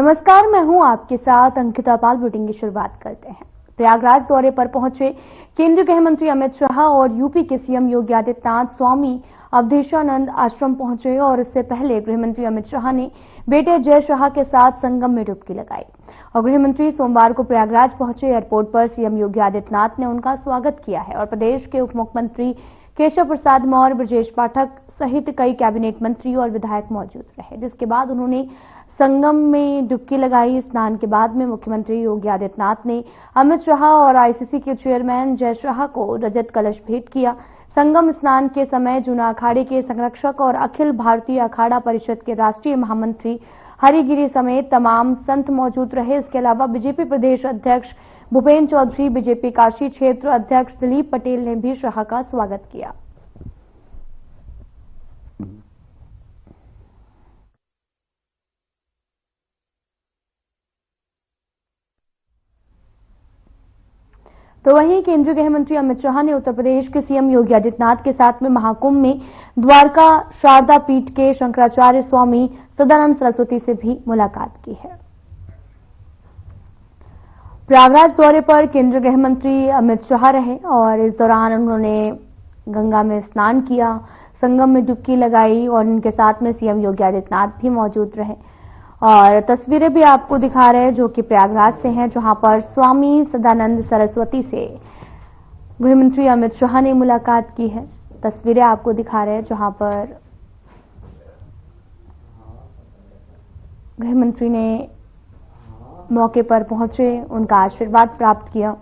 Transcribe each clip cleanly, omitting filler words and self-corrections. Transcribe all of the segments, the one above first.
नमस्कार, मैं हूं आपके साथ अंकिता पाल। बुलेटिन की शुरुआत करते हैं। प्रयागराज दौरे पर पहुंचे केंद्रीय गृह मंत्री अमित शाह और यूपी के सीएम योगी आदित्यनाथ स्वामी अवधेशानंद आश्रम पहुंचे और इससे पहले गृह मंत्री अमित शाह ने बेटे जय शाह के साथ संगम में डुबकी लगाई और गृह मंत्री सोमवार को प्रयागराज पहुंचे। एयरपोर्ट पर सीएम योगी आदित्यनाथ ने उनका स्वागत किया है और प्रदेश के उप मुख्यमंत्री केशव प्रसाद मौर्य, ब्रजेश पाठक सहित कई कैबिनेट मंत्री और विधायक मौजूद रहे, जिसके बाद उन्होंने संगम में डुबकी लगाई। स्नान के बाद में मुख्यमंत्री योगी आदित्यनाथ ने अमित शाह और आईसीसी के चेयरमैन जय शाह को रजत कलश भेंट किया। संगम स्नान के समय जूना अखाड़े के संरक्षक और अखिल भारतीय अखाड़ा परिषद के राष्ट्रीय महामंत्री हरिगिरी समेत तमाम संत मौजूद रहे। इसके अलावा बीजेपी प्रदेश अध्यक्ष भूपेन्द्र चौधरी, बीजेपी काशी क्षेत्र अध्यक्ष दिलीप पटेल ने भी शाह का स्वागत किया। तो वहीं केंद्रीय गृह मंत्री अमित शाह ने उत्तर प्रदेश के सीएम योगी आदित्यनाथ के साथ में महाकुंभ में द्वारका शारदा पीठ के शंकराचार्य स्वामी सदानंद सरस्वती से भी मुलाकात की है। प्रयागराज दौरे पर केंद्रीय गृह मंत्री अमित शाह रहे और इस दौरान उन्होंने गंगा में स्नान किया, संगम में डुबकी लगाई और इनके साथ में सीएम योगी आदित्यनाथ भी मौजूद रहे। और तस्वीरें भी आपको दिखा रहे हैं जो कि प्रयागराज से हैं, जहां पर स्वामी सदानंद सरस्वती से गृहमंत्री अमित शाह ने मुलाकात की है। तस्वीरें आपको दिखा रहे हैं जहां पर गृहमंत्री ने मौके पर पहुंचे, उनका आशीर्वाद प्राप्त किया।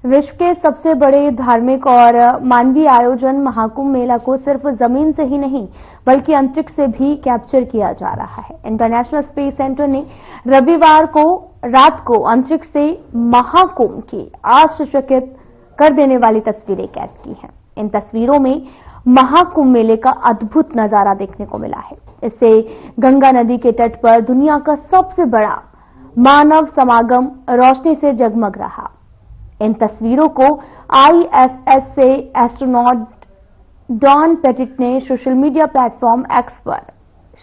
विश्व के सबसे बड़े धार्मिक और मानवीय आयोजन महाकुंभ मेला को सिर्फ जमीन से ही नहीं बल्कि अंतरिक्ष से भी कैप्चर किया जा रहा है। इंटरनेशनल स्पेस सेंटर ने रविवार को रात को अंतरिक्ष से महाकुंभ की आश्चर्यचकित कर देने वाली तस्वीरें कैद की हैं। इन तस्वीरों में महाकुंभ मेले का अद्भुत नजारा देखने को मिला है। इससे गंगा नदी के तट पर दुनिया का सबसे बड़ा मानव समागम रोशनी से जगमग रहा। इन तस्वीरों को आईएसएस से एस्ट्रोनॉट डॉन पेटिट ने सोशल मीडिया प्लेटफॉर्म एक्स पर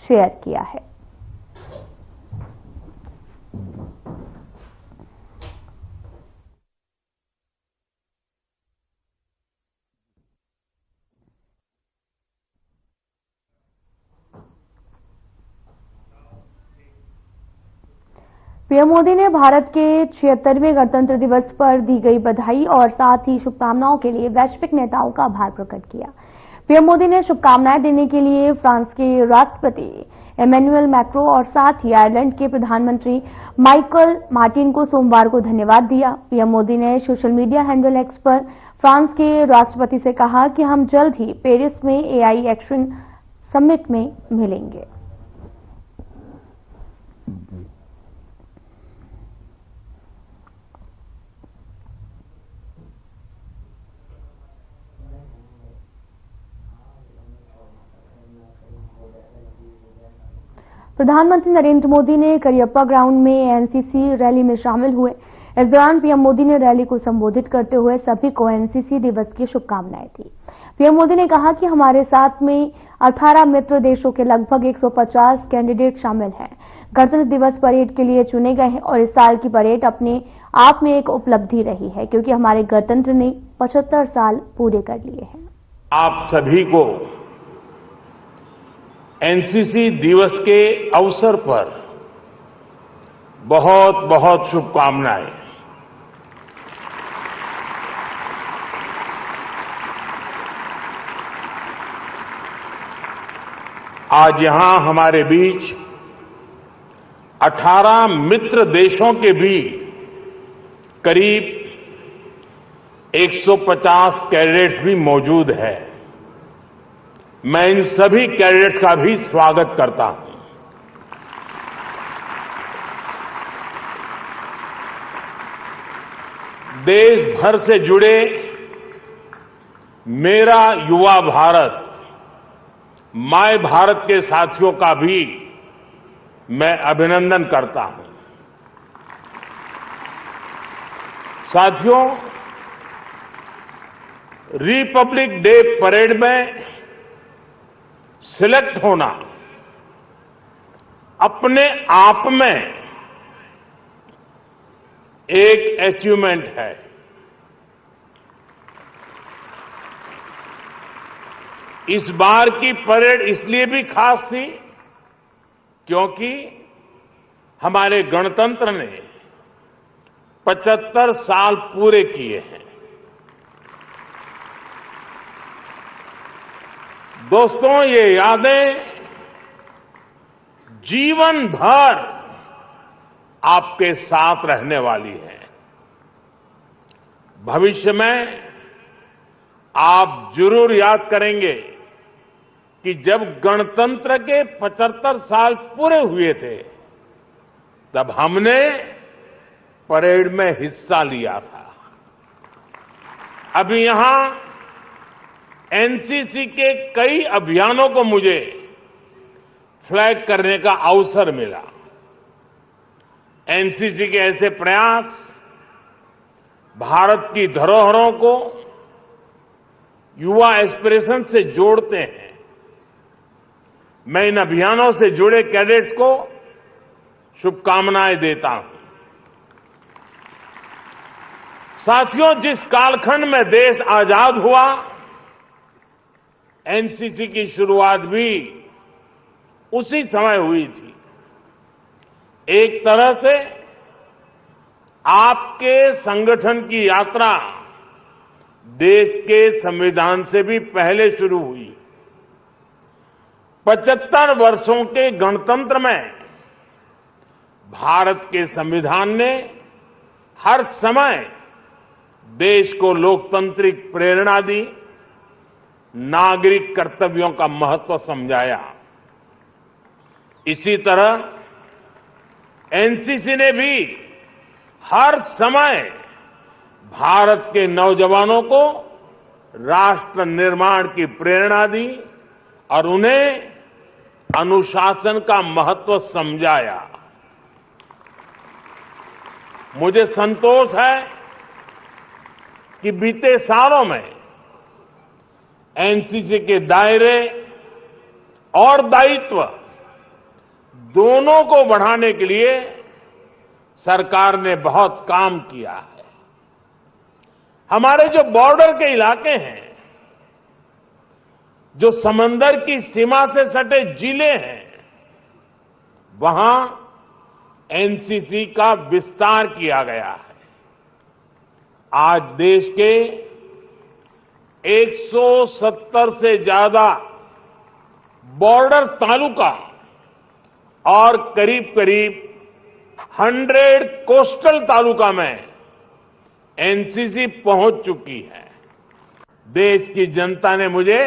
शेयर किया है। पीएम मोदी ने भारत के 76वें गणतंत्र दिवस पर दी गई बधाई और साथ ही शुभकामनाओं के लिए वैश्विक नेताओं का आभार प्रकट किया। पीएम मोदी ने शुभकामनाएं देने के लिए फ्रांस के राष्ट्रपति इमैनुअल मैक्रों और साथ ही आयरलैंड के प्रधानमंत्री माइकल मार्टिन को सोमवार को धन्यवाद दिया। पीएम मोदी ने सोशल मीडिया हैंडल एक्स पर फ्रांस के राष्ट्रपति से कहा कि हम जल्द ही पेरिस में एआई एक्शन समिट में मिलेंगे। प्रधानमंत्री नरेंद्र मोदी ने करियप्पा ग्राउंड में एनसीसी रैली में शामिल हुए। इस दौरान पीएम मोदी ने रैली को संबोधित करते हुए सभी को एनसीसी दिवस की शुभकामनाएं दी। पीएम मोदी ने कहा कि हमारे साथ में 18 मित्र देशों के लगभग 150 कैंडिडेट शामिल हैं। गणतंत्र दिवस परेड के लिए चुने गए हैं और इस साल की परेड अपने आप में एक उपलब्धि रही है क्योंकि हमारे गणतंत्र ने 75 साल पूरे कर लिए हैं। आप सभी को एनसीसी दिवस के अवसर पर बहुत बहुत शुभकामनाएं। आज यहां हमारे बीच 18 मित्र देशों के भी करीब 150 कैडेट्स भी मौजूद हैं। मैं इन सभी कैडेट्स का भी स्वागत करता हूं। देश भर से जुड़े मेरा युवा भारत, माय भारत के साथियों का भी मैं अभिनंदन करता हूं। साथियों, रिपब्लिक डे परेड में सिलेक्ट होना अपने आप में एक अचीवमेंट है। इस बार की परेड इसलिए भी खास थी क्योंकि हमारे गणतंत्र ने 75 साल पूरे किए हैं। दोस्तों, ये यादें जीवन भर आपके साथ रहने वाली हैं। भविष्य में आप जरूर याद करेंगे कि जब गणतंत्र के 75 साल पूरे हुए थे तब हमने परेड में हिस्सा लिया था। अभी यहां एनसीसी के कई अभियानों को मुझे फ्लैग करने का अवसर मिला। एनसीसी के ऐसे प्रयास भारत की धरोहरों को युवा एस्पिरेशन से जोड़ते हैं। मैं इन अभियानों से जुड़े कैडेट्स को शुभकामनाएं देता हूं। साथियों, जिस कालखंड में देश आजाद हुआ, एनसीसी की शुरुआत भी उसी समय हुई थी। एक तरह से आपके संगठन की यात्रा देश के संविधान से भी पहले शुरू हुई। 75 वर्षों के गणतंत्र में भारत के संविधान ने हर समय देश को लोकतांत्रिक प्रेरणा दी, नागरिक कर्तव्यों का महत्व समझाया। इसी तरह एनसीसी ने भी हर समय भारत के नौजवानों को राष्ट्र निर्माण की प्रेरणा दी और उन्हें अनुशासन का महत्व समझाया। मुझे संतोष है कि बीते सालों में एनसीसी के दायरे और दायित्व दोनों को बढ़ाने के लिए सरकार ने बहुत काम किया है। हमारे जो बॉर्डर के इलाके हैं, जो समंदर की सीमा से सटे जिले हैं, वहां एनसीसी का विस्तार किया गया है। आज देश के 170 से ज्यादा बॉर्डर तालुका और करीब करीब 100 कोस्टल तालुका में एनसीसी पहुंच चुकी है। देश की जनता ने मुझे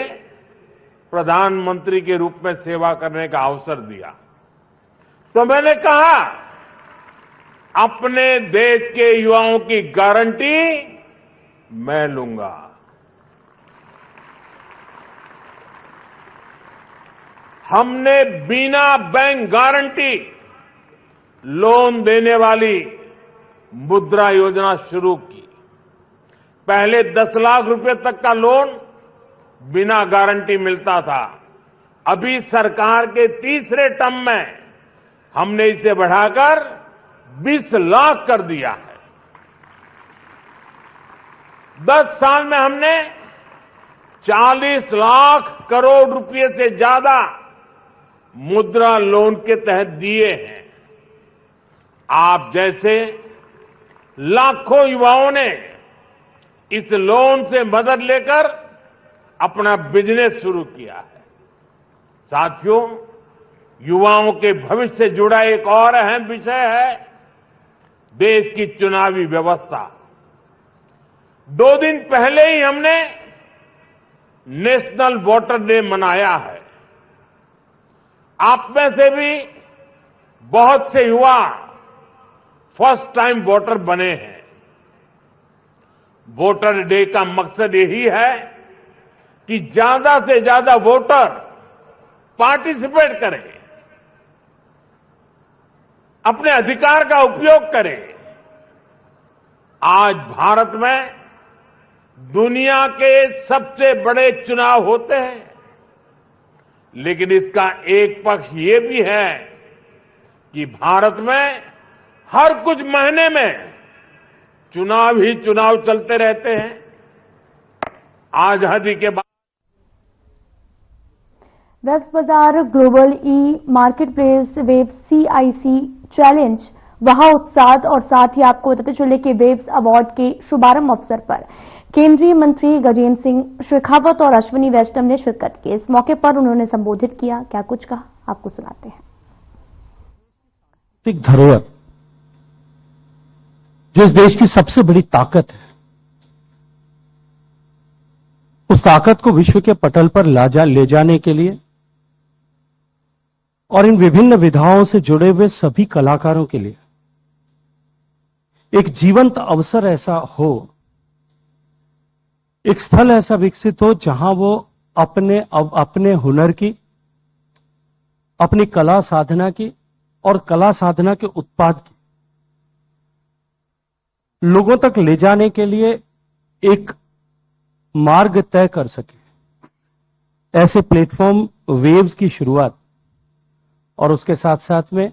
प्रधानमंत्री के रूप में सेवा करने का अवसर दिया, तो मैंने कहा अपने देश के युवाओं की गारंटी मैं लूंगा। हमने बिना बैंक गारंटी लोन देने वाली मुद्रा योजना शुरू की। पहले 10 लाख रुपए तक का लोन बिना गारंटी मिलता था। अभी सरकार के तीसरे टर्म में हमने इसे बढ़ाकर 20 लाख कर दिया है। 10 साल में हमने 40 लाख करोड़ रुपए से ज्यादा मुद्रा लोन के तहत दिए हैं। आप जैसे लाखों युवाओं ने इस लोन से मदद लेकर अपना बिजनेस शुरू किया है। साथियों, युवाओं के भविष्य से जुड़ा एक और अहम विषय है देश की चुनावी व्यवस्था। 2 दिन पहले ही हमने नेशनल वोटर डे मनाया है। आप में से भी बहुत से युवा फर्स्ट टाइम वोटर बने हैं। वोटर डे का मकसद यही है कि ज्यादा से ज्यादा वोटर पार्टिसिपेट करें, अपने अधिकार का उपयोग करें। आज भारत में दुनिया के सबसे बड़े चुनाव होते हैं, लेकिन इसका एक पक्ष ये भी है कि भारत में हर कुछ महीने में चुनाव ही चुनाव चलते रहते हैं। आजादी के बाद वेब्स बाजार global e market place web CIC challenge वहां उत्साह और साथ ही आपको बताते चले कि वेब्स अवार्ड के शुभारंभ अवसर पर केंद्रीय मंत्री गजेंद्र सिंह शेखावत और अश्विनी वैष्णव ने शिरकत की। इस मौके पर उन्होंने संबोधित किया, क्या कुछ कहा आपको सुनाते हैं। धरोहर जो इस देश की सबसे बड़ी ताकत है, उस ताकत को विश्व के पटल पर ले जाने के लिए और इन विभिन्न विधाओं से जुड़े हुए सभी कलाकारों के लिए एक जीवंत अवसर ऐसा हो, एक स्थल ऐसा विकसित हो जहां वो अपने हुनर की, अपनी कला साधना की और कला साधना के उत्पाद की लोगों तक ले जाने के लिए एक मार्ग तय कर सके। ऐसे प्लेटफॉर्म वेव्स की शुरुआत और उसके साथ साथ में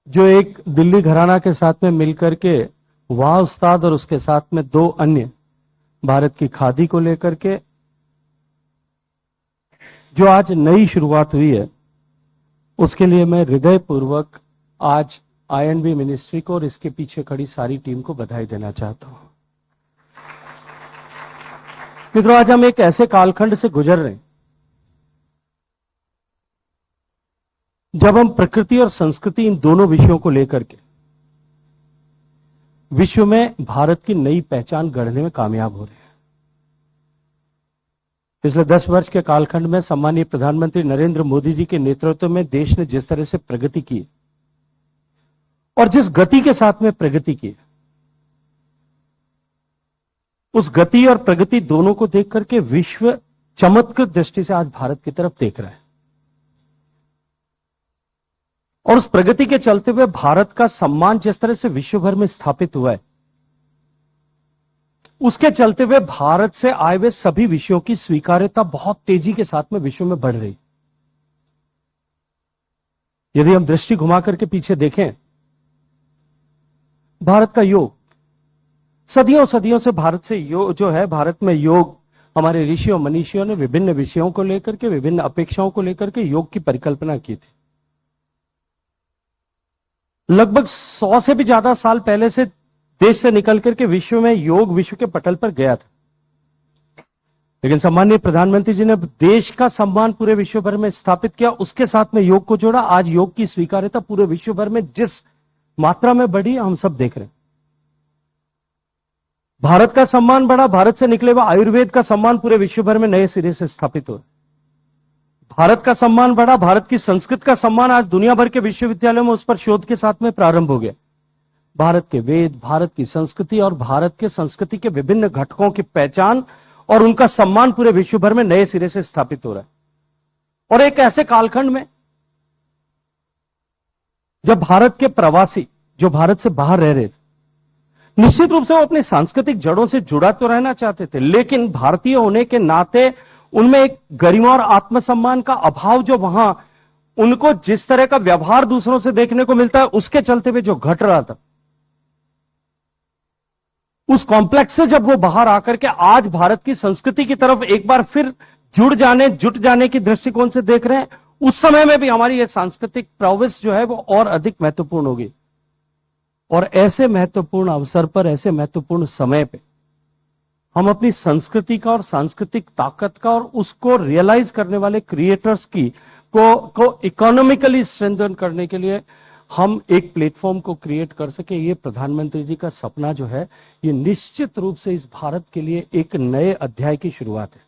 जो एक दिल्ली घराना के साथ में मिलकर के वाह उस्ताद और उसके साथ में 2 अन्य भारत की खादी को लेकर के जो आज नई शुरुआत हुई है, उसके लिए मैं हृदयपूर्वक आज INB मिनिस्ट्री को और इसके पीछे खड़ी सारी टीम को बधाई देना चाहता हूं। मित्रों, आज हम एक ऐसे कालखंड से गुजर रहे हैं जब हम प्रकृति और संस्कृति इन दोनों विषयों को लेकर के विश्व में भारत की नई पहचान गढ़ने में कामयाब हो रहे हैं। पिछले 10 वर्ष के कालखंड में सम्मानीय प्रधानमंत्री नरेंद्र मोदी जी के नेतृत्व में देश ने जिस तरह से प्रगति की और जिस गति के साथ में प्रगति की, उस गति और प्रगति दोनों को देख करके विश्व चमत्कृत दृष्टि से आज भारत की तरफ देख रहा है। और उस प्रगति के चलते हुए भारत का सम्मान जिस तरह से विश्व भर में स्थापित हुआ है, उसके चलते हुए भारत से आए हुए सभी विषयों की स्वीकार्यता बहुत तेजी के साथ में विश्व में बढ़ रही। यदि हम दृष्टि घुमा करके पीछे देखें, भारत का योग सदियों से भारत से जो है, भारत में योग हमारे ऋषियों मनीषियों ने विभिन्न विषयों को लेकर के, विभिन्न अपेक्षाओं को लेकर के योग की परिकल्पना की थी। लगभग 100 से भी ज्यादा साल पहले से देश से निकल करके विश्व में योग विश्व के पटल पर गया था, लेकिन सम्मानीय प्रधानमंत्री जी ने देश का सम्मान पूरे विश्व भर में स्थापित किया, उसके साथ में योग को जोड़ा। आज योग की स्वीकार्यता पूरे विश्व भर में जिस मात्रा में बढ़ी हम सब देख रहे हैं। भारत का सम्मान बढ़ा, भारत से निकले हुए आयुर्वेद का सम्मान पूरे विश्व भर में नए सिरे से स्थापित हो। भारत का सम्मान बढ़ा, भारत की संस्कृत का सम्मान आज दुनिया भर के विश्वविद्यालयों में उस पर शोध के साथ में प्रारंभ हो गया। भारत के वेद, भारत की संस्कृति और भारत के संस्कृति के विभिन्न घटकों की पहचान और उनका सम्मान पूरे विश्व भर में नए सिरे से स्थापित हो रहा है। और एक ऐसे कालखंड में जब भारत के प्रवासी जो भारत से बाहर रह रहे थे, निश्चित रूप से वो अपनी सांस्कृतिक जड़ों से जुड़ा तो रहना चाहते थे, लेकिन भारतीय होने के नाते उनमें एक गरिमा और आत्मसम्मान का अभाव, जो वहां उनको जिस तरह का व्यवहार दूसरों से देखने को मिलता है, उसके चलते हुए जो घट रहा था, उस कॉम्प्लेक्स से जब वो बाहर आकर के आज भारत की संस्कृति की तरफ एक बार फिर जुट जाने की दृष्टिकोण से देख रहे हैं, उस समय में भी हमारी ये सांस्कृतिक प्रॉविस जो है वो और अधिक महत्वपूर्ण होगी। और ऐसे महत्वपूर्ण अवसर पर, ऐसे महत्वपूर्ण समय पे हम अपनी संस्कृति का और सांस्कृतिक ताकत का और उसको रियलाइज करने वाले क्रिएटर्स की को इकोनॉमिकली स्ट्रेंथन करने के लिए हम एक प्लेटफॉर्म को क्रिएट कर सके। ये प्रधानमंत्री जी का सपना जो है, ये निश्चित रूप से इस भारत के लिए एक नए अध्याय की शुरुआत है।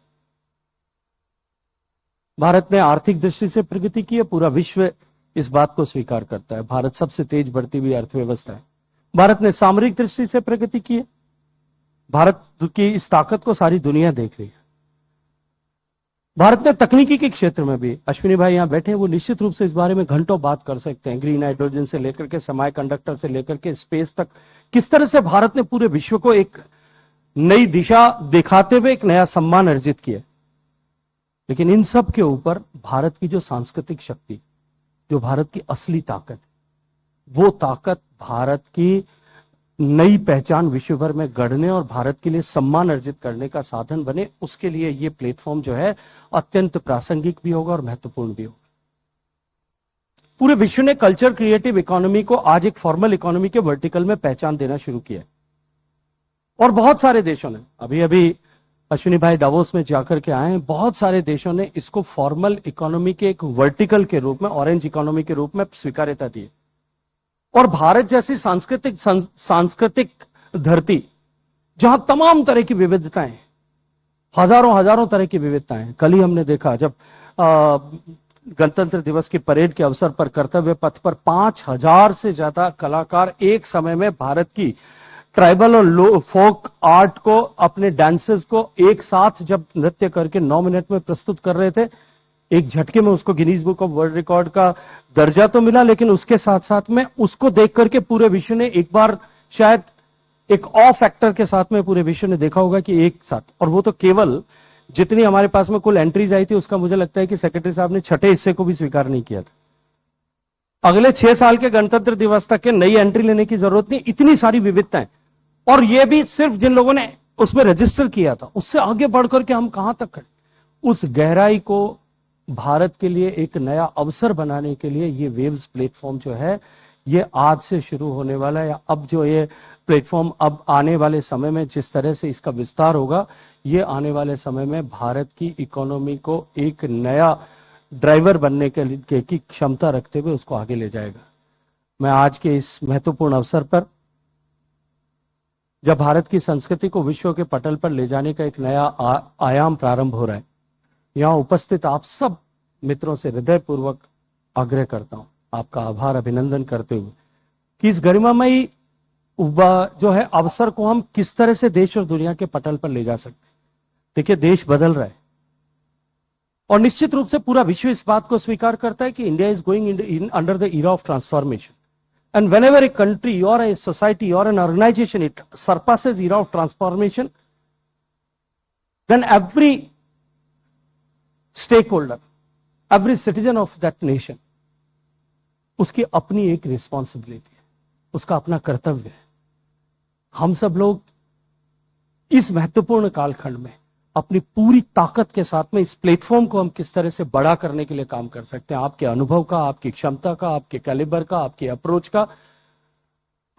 भारत ने आर्थिक दृष्टि से प्रगति की है, पूरा विश्व इस बात को स्वीकार करता है। भारत सबसे तेज बढ़ती हुई अर्थव्यवस्था है। भारत ने सामरिक दृष्टि से प्रगति की है। भारत की इस ताकत को सारी दुनिया देख रही है। भारत ने तकनीकी के क्षेत्र में भी, अश्विनी भाई यहां बैठे हैं, वो निश्चित रूप से इस बारे में घंटों बात कर सकते हैं। ग्रीन हाइड्रोजन से लेकर के सेमी कंडक्टर से लेकर के स्पेस तक किस तरह से भारत ने पूरे विश्व को एक नई दिशा दिखाते हुए एक नया सम्मान अर्जित किया। लेकिन इन सब के ऊपर भारत की जो सांस्कृतिक शक्ति, जो भारत की असली ताकत, वो ताकत भारत की नई पहचान विश्व भर में गढ़ने और भारत के लिए सम्मान अर्जित करने का साधन बने, उसके लिए ये प्लेटफॉर्म जो है अत्यंत प्रासंगिक भी होगा और महत्वपूर्ण भी होगा। पूरे विश्व ने कल्चर क्रिएटिव इकोनॉमी को आज एक फॉर्मल इकोनॉमी के वर्टिकल में पहचान देना शुरू किया है। और बहुत सारे देशों ने, अभी अभी अश्विनी भाई डावोस में जाकर के आए हैं, बहुत सारे देशों ने इसको फॉर्मल इकोनॉमी के एक वर्टिकल के रूप में, ऑरेंज इकोनॉमी के रूप में स्वीकार्यता दी। और भारत जैसी सांस्कृतिक धरती, जहां तमाम तरह की विविधताएं, हजारों तरह की विविधताएं। कल ही हमने देखा जब गणतंत्र दिवस की परेड के अवसर पर कर्तव्य पथ पर 5000 से ज्यादा कलाकार एक समय में भारत की ट्राइबल और फोक आर्ट को, अपने डांसेस को एक साथ जब नृत्य करके 9 मिनट में प्रस्तुत कर रहे थे, एक झटके में उसको Guinness book of world record का दर्जा तो मिला, लेकिन उसके साथ साथ में उसको देख करके पूरे विश्व ने एक बार शायद एक ऑ फैक्टर के साथ में पूरे विश्व ने देखा होगा कि एक साथ, और वो तो केवल जितनी हमारे पास में कुल एंट्रीज आई थी उसका मुझे लगता है कि सेक्रेटरी साहब ने छठे हिस्से को भी स्वीकार नहीं किया था। अगले 6 साल के गणतंत्र दिवस तक के नई एंट्री लेने की जरूरत नहीं, इतनी सारी विविधताएं। और ये भी सिर्फ जिन लोगों ने उसमें रजिस्टर किया था, उससे आगे बढ़कर के हम कहां तक खड़े। उस गहराई को भारत के लिए एक नया अवसर बनाने के लिए ये वेव्स प्लेटफॉर्म जो है, ये आज से शुरू होने वाला है। अब जो ये प्लेटफॉर्म अब आने वाले समय में जिस तरह से इसका विस्तार होगा, ये आने वाले समय में भारत की इकोनॉमी को एक नया ड्राइवर बनने के की क्षमता रखते हुए उसको आगे ले जाएगा। मैं आज के इस महत्वपूर्ण अवसर पर, जब भारत की संस्कृति को विश्व के पटल पर ले जाने का एक नया आयाम प्रारंभ हो रहा है, यहां उपस्थित आप सब मित्रों से हृदयपूर्वक आग्रह करता हूं, आपका आभार अभिनंदन करते हुए, कि इस गरिमामयी जो है अवसर को हम किस तरह से देश और दुनिया के पटल पर ले जा सकते हैं। देखिए, देश बदल रहा है और निश्चित रूप से पूरा विश्व इस बात को स्वीकार करता है कि India is going under the era of transformation. And whenever a country or a society or an organization, it surpasses era of transformation, then every stakeholder, every citizen of that nation, उसकी अपनी एक responsibility है, उसका अपना कर्तव्य है। हम सब लोग इस महत्वपूर्ण कालखंड में अपनी पूरी ताकत के साथ में इस प्लेटफॉर्म को हम किस तरह से बड़ा करने के लिए काम कर सकते हैं। आपके अनुभव का, आपकी क्षमता का, आपके कैलिबर का, आपके अप्रोच का,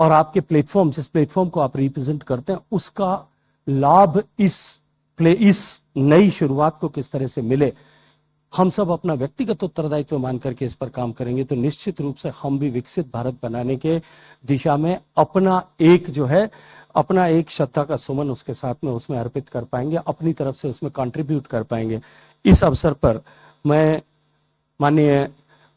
और आपके प्लेटफॉर्म, जिस प्लेटफॉर्म को आप रिप्रेजेंट करते हैं, उसका लाभ इस नई शुरुआत को किस तरह से मिले। हम सब अपना व्यक्तिगत उत्तरदायित्व मान करके इस पर काम करेंगे तो निश्चित रूप से हम भी विकसित भारत बनाने के दिशा में अपना एक श्रद्धा का सुमन उसके साथ में उसमें अर्पित कर पाएंगे, अपनी तरफ से उसमें कंट्रीब्यूट कर पाएंगे। इस अवसर पर मैं माननीय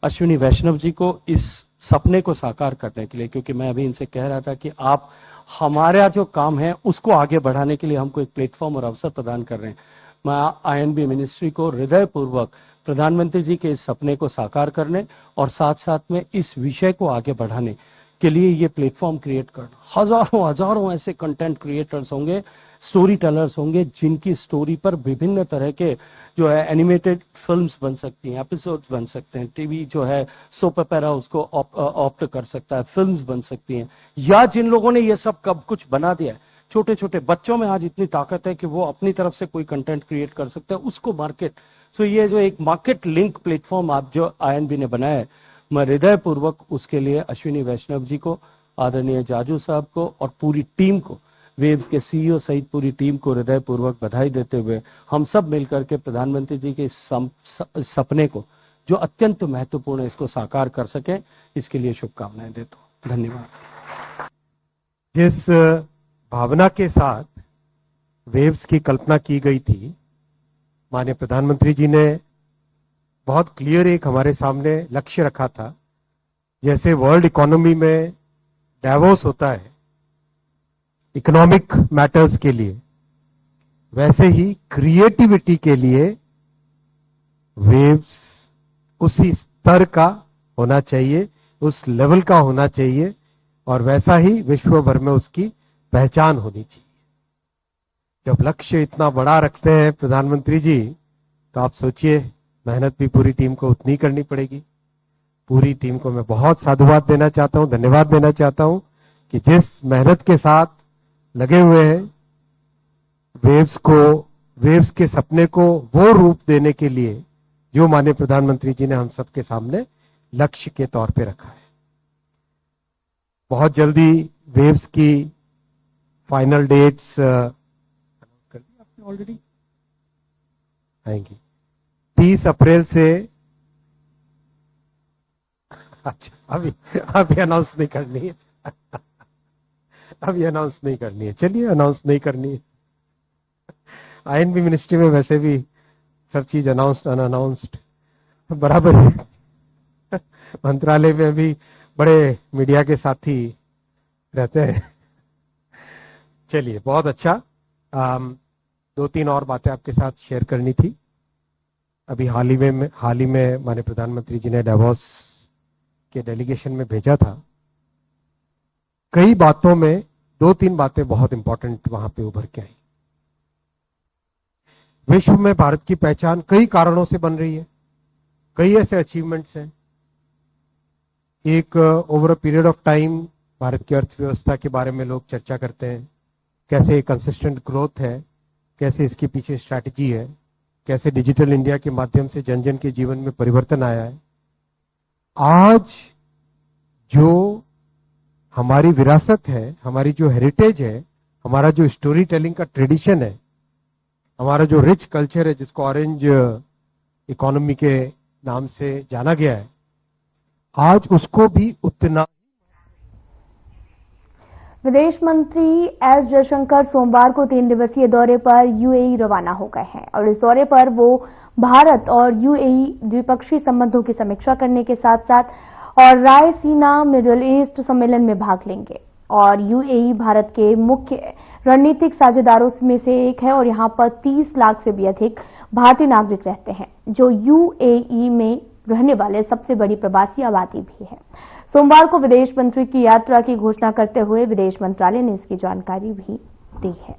अश्विनी वैष्णव जी को इस सपने को साकार करने के लिए, क्योंकि मैं अभी इनसे कह रहा था कि आप हमारा जो काम है उसको आगे बढ़ाने के लिए हमको एक प्लेटफॉर्म और अवसर प्रदान कर रहे हैं, मैं आईएनबी मिनिस्ट्री को हृदयपूर्वक प्रधानमंत्री जी के इस सपने को साकार करने और साथ साथ में इस विषय को आगे बढ़ाने के लिए ये प्लेटफॉर्म क्रिएट करना। हजारों ऐसे कंटेंट क्रिएटर्स होंगे, स्टोरी टेलर्स होंगे, जिनकी स्टोरी पर विभिन्न तरह के जो है एनिमेटेड फिल्म्स बन सकती हैं, एपिसोड्स बन सकते हैं, टीवी जो है सोप ओपेरा उसको ऑप्ट कर सकता है, फिल्म्स बन सकती हैं, या जिन लोगों ने ये सब कब कुछ बना दिया है, छोटे छोटे बच्चों में आज इतनी ताकत है कि वो अपनी तरफ से कोई कंटेंट क्रिएट कर सकते हैं, उसको मार्केट। सो ये जो एक मार्केट लिंक प्लेटफॉर्म आप जो आईएनबी ने बनाया है, मैं हृदयपूर्वक उसके लिए अश्विनी वैष्णव जी को, आदरणीय जाजू साहब को और पूरी टीम को, वेव्स के सीईओ सहित पूरी टीम को हृदयपूर्वक बधाई देते हुए हम सब मिलकर के प्रधानमंत्री जी के सपने को, जो अत्यंत महत्वपूर्ण है, इसको साकार कर सकें, इसके लिए शुभकामनाएं देता हूं। धन्यवाद। जिस भावना के साथ वेव्स की कल्पना की गई थी, माननीय प्रधानमंत्री जी ने बहुत क्लियर एक हमारे सामने लक्ष्य रखा था। जैसे वर्ल्ड इकोनॉमी में डावोस होता है इकोनॉमिक मैटर्स के लिए, वैसे ही क्रिएटिविटी के लिए वेव्स उसी स्तर का होना चाहिए, उस लेवल का होना चाहिए और वैसा ही विश्व भर में उसकी पहचान होनी चाहिए। जब लक्ष्य इतना बड़ा रखते हैं प्रधानमंत्री जी, तो आप सोचिए मेहनत भी पूरी टीम को उतनी करनी पड़ेगी। पूरी टीम को मैं बहुत साधुवाद देना चाहता हूं, धन्यवाद देना चाहता हूं कि जिस मेहनत के साथ लगे हुए हैं वेव्स के सपने को वो रूप देने के लिए जो माननीय प्रधानमंत्री जी ने हम सबके सामने लक्ष्य के तौर पे रखा है। बहुत जल्दी वेव्स की फाइनल डेट्स कर दी आपने ऑलरेडी आएंगी 30 अप्रैल से। अच्छा अभी अनाउंस नहीं करनी है अभी अनाउंस नहीं करनी है, चलिए अनाउंस नहीं करनी है। आईएनबी मिनिस्ट्री में वैसे भी सब चीज अनाउंस्ड अनअनाउंस्ड बराबर है। मंत्रालय में भी बड़े मीडिया के साथी रहते हैं। चलिए बहुत अच्छा। 2-3 और बातें आपके साथ शेयर करनी थी। अभी हाल ही में माननीय प्रधानमंत्री जी ने डावोस के डेलीगेशन में भेजा था। कई बातों में 2-3 बातें बहुत इंपॉर्टेंट वहां पे उभर के आई। विश्व में भारत की पहचान कई कारणों से बन रही है, कई ऐसे अचीवमेंट्स हैं। एक over a period of time Bharat की अर्थव्यवस्था के बारे में लोग चर्चा करते हैं, कैसे कंसिस्टेंट ग्रोथ है, कैसे इसके पीछे स्ट्रैटेजी है, कैसे डिजिटल इंडिया के माध्यम से जन जन के जीवन में परिवर्तन आया है। आज जो हमारी विरासत है, हमारी जो हेरिटेज है, हमारा जो स्टोरी टेलिंग का ट्रेडिशन है, हमारा जो रिच कल्चर है जिसको ऑरेंज इकोनॉमी के नाम से जाना गया है, आज उसको भी उतना। विदेश मंत्री एस जयशंकर सोमवार को 3 दिवसीय दौरे पर यूएई रवाना हो गए हैं और इस दौरे पर वो भारत और यूएई द्विपक्षीय संबंधों की समीक्षा करने के साथ साथ और रायसीना मिडिल ईस्ट सम्मेलन में भाग लेंगे। और यूएई भारत के मुख्य रणनीतिक साझेदारों में से एक है और यहां पर 30 लाख से भी अधिक भारतीय नागरिक रहते हैं, जो यूएई में रहने वाले सबसे बड़ी प्रवासी आबादी भी है। सोमवार को विदेश मंत्री की यात्रा की घोषणा करते हुए विदेश मंत्रालय ने इसकी जानकारी भी दी है।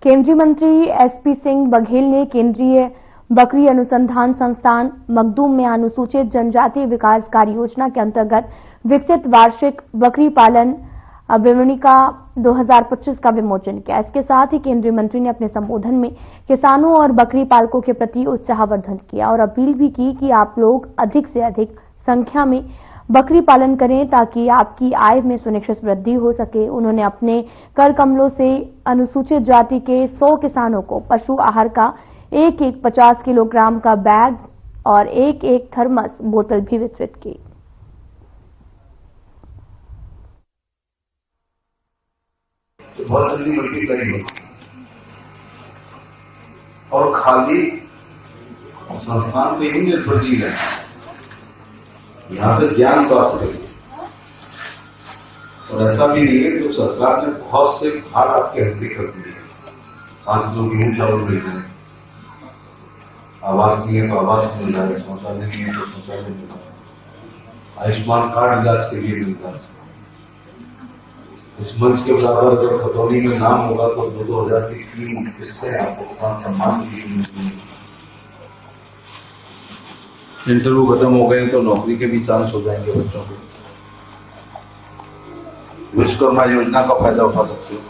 केंद्रीय मंत्री एसपी सिंह बघेल ने केंद्रीय बकरी अनुसंधान संस्थान मखदूम में अनुसूचित जनजातीय विकास कार्य योजना के अंतर्गत विकसित वार्षिक बकरी पालन विवरणिका 2025 का विमोचन किया। इसके साथ ही केंद्रीय मंत्री ने अपने संबोधन में किसानों और बकरी पालकों के प्रति उत्साहवर्धन किया और अपील भी की कि आप लोग अधिक से अधिक संख्या में बकरी पालन करें ताकि आपकी आय में सुनिश्चित वृद्धि हो सके। उन्होंने अपने कर कमलों से अनुसूचित जाति के 100 किसानों को पशु आहार का एक 50 किलोग्राम का बैग और एक थर्मस बोतल भी वितरित की। बहुत जल्दी मल्टीप्लाई हो और खाली संस्थान पे ही निर्भर नहीं है, यहाँ से ज्ञान प्राप्त करिए। और ऐसा भी नहीं है कि सरकार ने बहुत से भाग आपके हल्के कर दिए। 5 लोग गेहूं चावल मिल रहे, आवास नहीं है तो आवास मिल रहा है, शौचालय नहीं है तो शौचालय मिल रहा है, आयुष्मान कार्ड इलाज के लिए मिलता है। इस मंच के बराबर जब खतौनी में नाम होगा तो 2-2 हजार की 3 किस्तें आपको सम्मान की मिलती। इंटरव्यू खत्म हो गए तो नौकरी के भी चांस हो जाएंगे बच्चों को। विश्वकर्मा योजना का फायदा उठा सकते हो।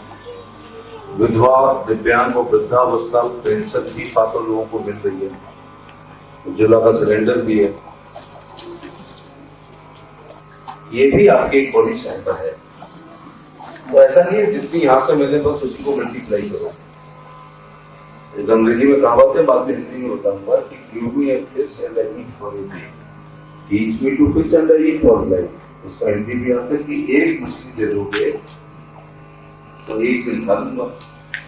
विधवा, दिव्यांग और वृद्धावस्था पेंशन भी 700 लोगों को मिल रही है। उज्ज्वला का सिलेंडर भी है। ये भी आपकी एक बड़ी सहायता है। तो ऐसा नहीं है जितनी यहां से मिले बस उसी को मल्टीप्लाई करो। एक अंग्रेजी में कहावत है, बाद में हिंदी में बताऊंगा कि give me a fish and I eat for a day, teach me to fish and I eat for life. उसका हिंदी भी आता है कि एक मछली दे दोगे तो एक दिन खा लूंगा,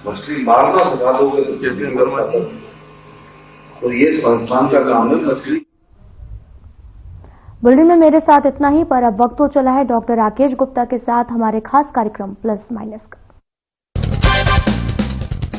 मछली मारना सिखा दोगे तो कैसे तो ये संस्थान का काम है। मछली बुलेटिन में मेरे साथ इतना ही, पर अब वक्त हो चला है डॉक्टर राकेश गुप्ता के साथ हमारे खास कार्यक्रम प्लस माइनस का।